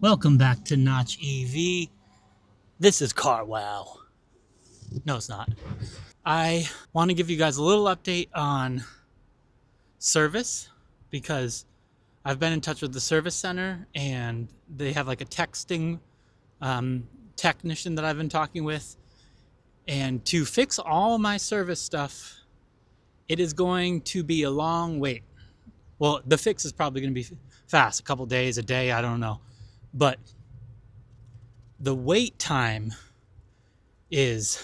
Welcome back to Notch EV. This is Car Wow. No, it's not. I want to give you guys a little update on service because I've been in touch with the service center and they have like a texting technician that I've been talking with. And to fix all my service stuff, it is going to be a long wait. Well, the fix is probably going to be fast, a couple days, a day, I don't know. But the wait time is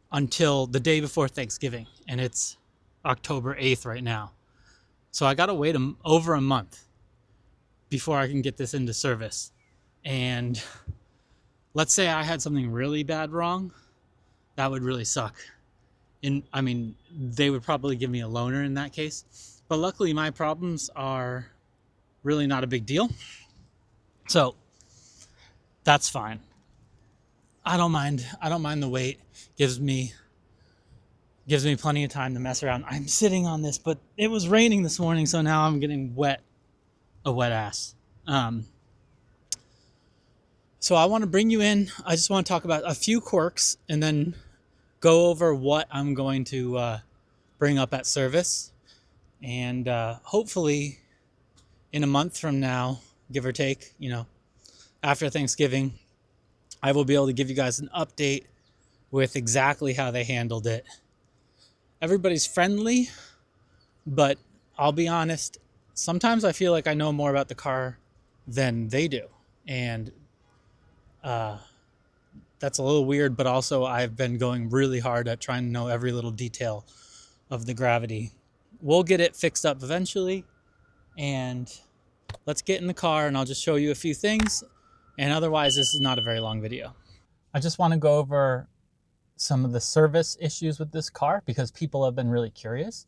until the day before Thanksgiving, and it's October 8th right now. So I got to wait over a month before I can get this into service. And let's say I had something really bad wrong, that would really suck. I mean, they would probably give me a loaner in that case. But luckily my problems are really not a big deal. So that's fine. I don't mind the wait. Gives me plenty of time to mess around. I'm sitting on this, but it was raining this morning, so now I'm getting a wet ass. So I want to bring you in. I just want to talk about a few quirks and then go over what I'm going to bring up at service. And hopefully in a month from now, give or take, after Thanksgiving, I will be able to give you guys an update with exactly how they handled it. Everybody's friendly, but I'll be honest, sometimes I feel like I know more about the car than they do. And that's a little weird, but also I've been going really hard at trying to know every little detail of the Gravity. We'll get it fixed up eventually, and let's get in the car and I'll just show you a few things. And otherwise, this is not a very long video. I just want to go over some of the service issues with this car because people have been really curious.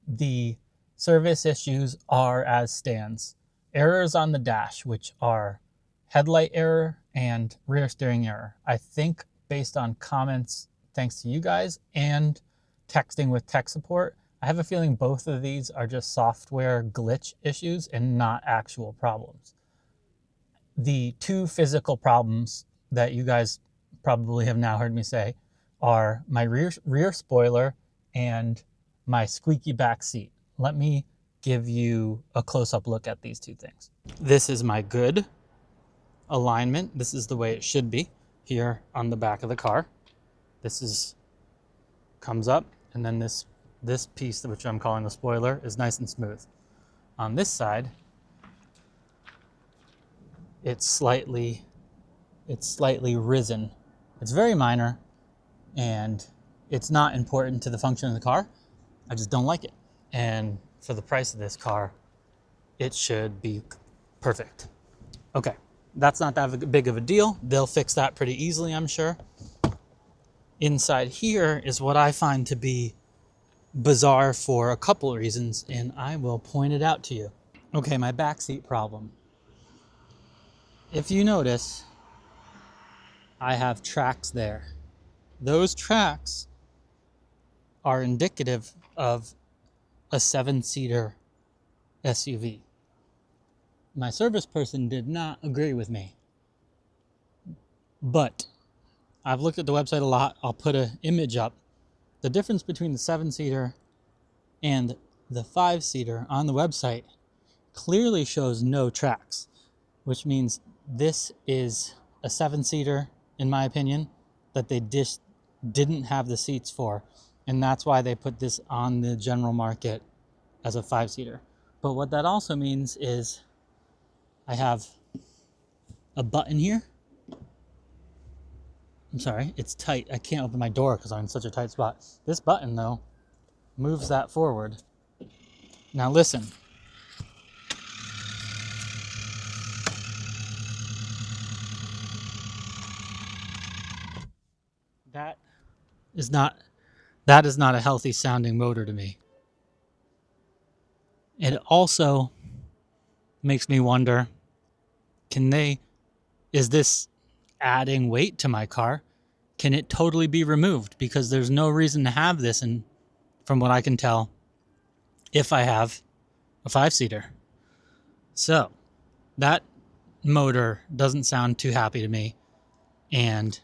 The service issues are as stands. Errors on the dash, which are headlight error and rear steering error. I think based on comments, thanks to you guys, and texting with tech support, I have a feeling both of these are just software glitch issues and not actual problems. The two physical problems that you guys probably have now heard me say are my rear spoiler and my squeaky back seat. Let me give you a close-up look at these two things. This is my good alignment. This is the way it should be here on the back of the car. This comes up, and then this piece, which I'm calling the spoiler, is nice and smooth. On this side, it's slightly risen. It's very minor, and it's not important to the function of the car. I just don't like it. And for the price of this car, it should be perfect. Okay, that's not that big of a deal. They'll fix that pretty easily, I'm sure. Inside here is what I find to be bizarre for a couple of reasons, and I will point it out to you. Okay, my backseat problem. If you notice, I have tracks there. Those tracks are indicative of a 7-seater SUV. My service person did not agree with me, but I've looked at the website a lot. I'll put an image up. The difference between the 7-seater and the 5-seater on the website clearly shows no tracks, which means this is a 7-seater, in my opinion, that they just didn't have the seats for. And that's why they put this on the general market as a 5-seater. But what that also means is I have a button here. I'm sorry, it's tight. I can't open my door because I'm in such a tight spot. This button, though, moves that forward. Now listen. That is not a healthy sounding motor to me. It also makes me wonder, is this adding weight to my car? Can it totally be removed? Because there's no reason to have this, and from what I can tell, if I have a 5-seater. So that motor doesn't sound too happy to me, and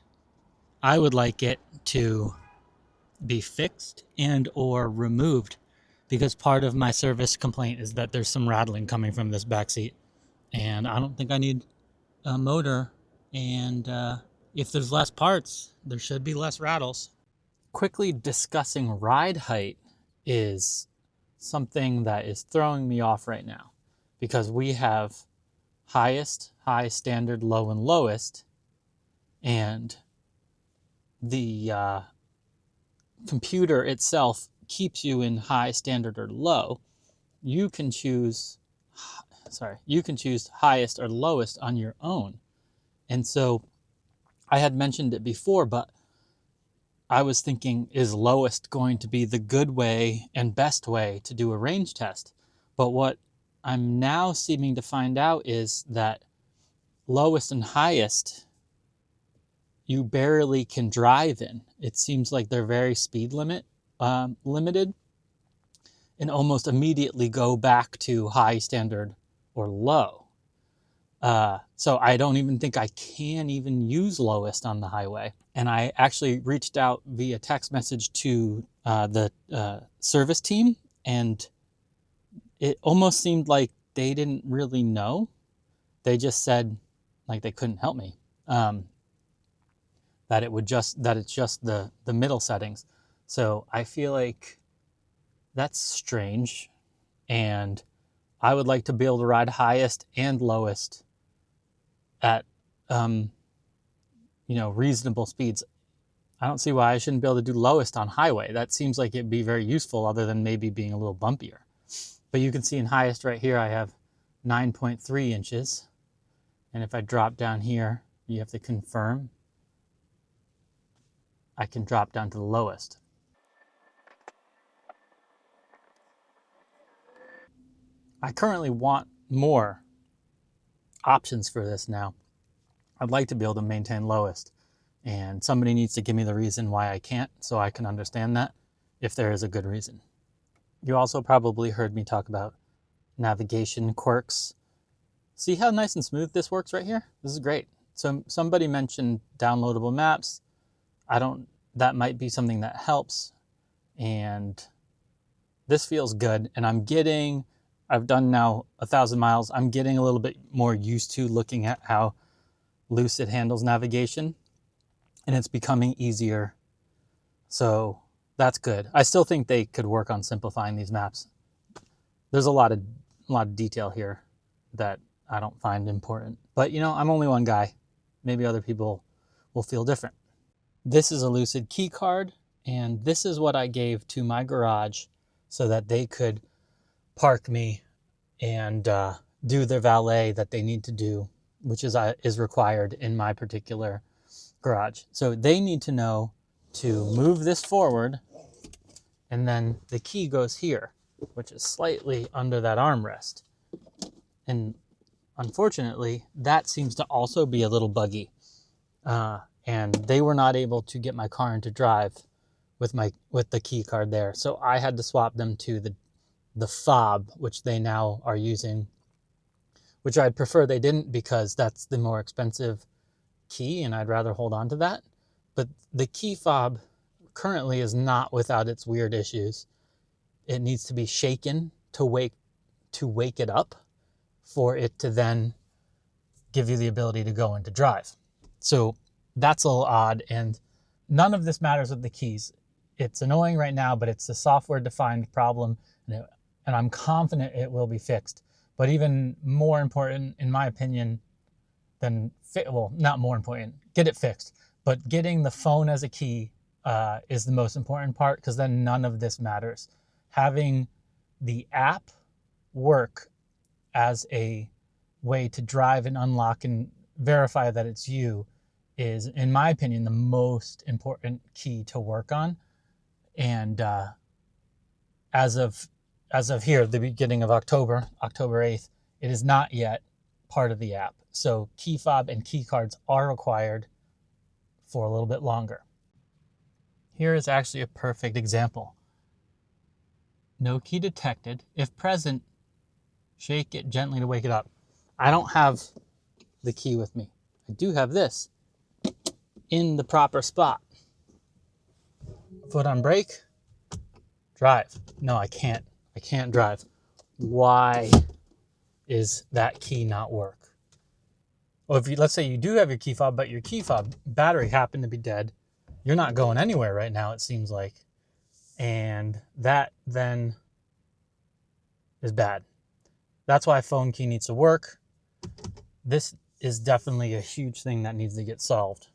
I would like it to be fixed and or removed, because part of my service complaint is that there's some rattling coming from this back seat, and I don't think I need a motor. And if there's less parts, there should be less rattles. Quickly discussing ride height is something that is throwing me off right now, because we have highest, high, standard, low, and lowest, and the computer itself keeps you in high, standard, or low. You can choose highest or lowest on your own. And so I had mentioned it before, but I was thinking, is lowest going to be the good way and best way to do a range test? But what I'm now seeming to find out is that lowest and highest, you barely can drive in. It seems like they're very speed limited, and almost immediately go back to high, standard, or low. So I don't even think I can even use lowest on the highway. And I actually reached out via text message to the service team, and it almost seemed like they didn't really know. They just said, like, they couldn't help me. That it's just the middle settings. So I feel like that's strange, and I would like to be able to ride highest and lowest at reasonable speeds. I don't see why I shouldn't be able to do lowest on highway. That seems like it'd be very useful, other than maybe being a little bumpier. But you can see in highest right here, I have 9.3 inches. And if I drop down here, you have to confirm. I can drop down to the lowest. I currently want more options for this now. I'd like to be able to maintain lowest, and somebody needs to give me the reason why I can't, so I can understand that, if there is a good reason. You also probably heard me talk about navigation quirks. See how nice and smooth this works right here? This is great. So somebody mentioned downloadable maps. That might be something that helps, and this feels good. And I've done now 1,000 miles. I'm getting a little bit more used to looking at how Lucid handles navigation, and it's becoming easier. So that's good. I still think they could work on simplifying these maps. There's a lot of detail here that I don't find important. But I'm only one guy. Maybe other people will feel different. This is a Lucid key card, and this is what I gave to my garage so that they could park me and do their valet that they need to do, which is required in my particular garage. So they need to know to move this forward, and then the key goes here, which is slightly under that armrest. And unfortunately, that seems to also be a little buggy. And they were not able to get my car into drive with the key card there. So I had to swap them to the fob, which they now are using, which I'd prefer they didn't, because that's the more expensive key and I'd rather hold on to that. But the key fob currently is not without its weird issues. It needs to be shaken to wake it up for it to then give you the ability to go into drive. So that's a little odd, and none of this matters with the keys. It's annoying right now, but it's a software-defined problem, and I'm confident it will be fixed. But even more important, in my opinion, not more important, get it fixed. But getting the phone as a key is the most important part, because then none of this matters. Having the app work as a way to drive and unlock and verify that it's you is, in my opinion, the most important key to work on. And as of here, the beginning of October 8th, it is not yet part of the app. So key fob and key cards are required for a little bit longer. Here is actually a perfect example. No key detected. If present, shake it gently to wake it up. I don't have the key with me. I do have this in the proper spot. Foot on brake, drive. No, I can't. I can't drive. Why is that key not work? Well, if you, let's say you do have your key fob, but your key fob battery happened to be dead. You're not going anywhere right now, it seems like. And that then is bad. That's why phone key needs to work. This is definitely a huge thing that needs to get solved.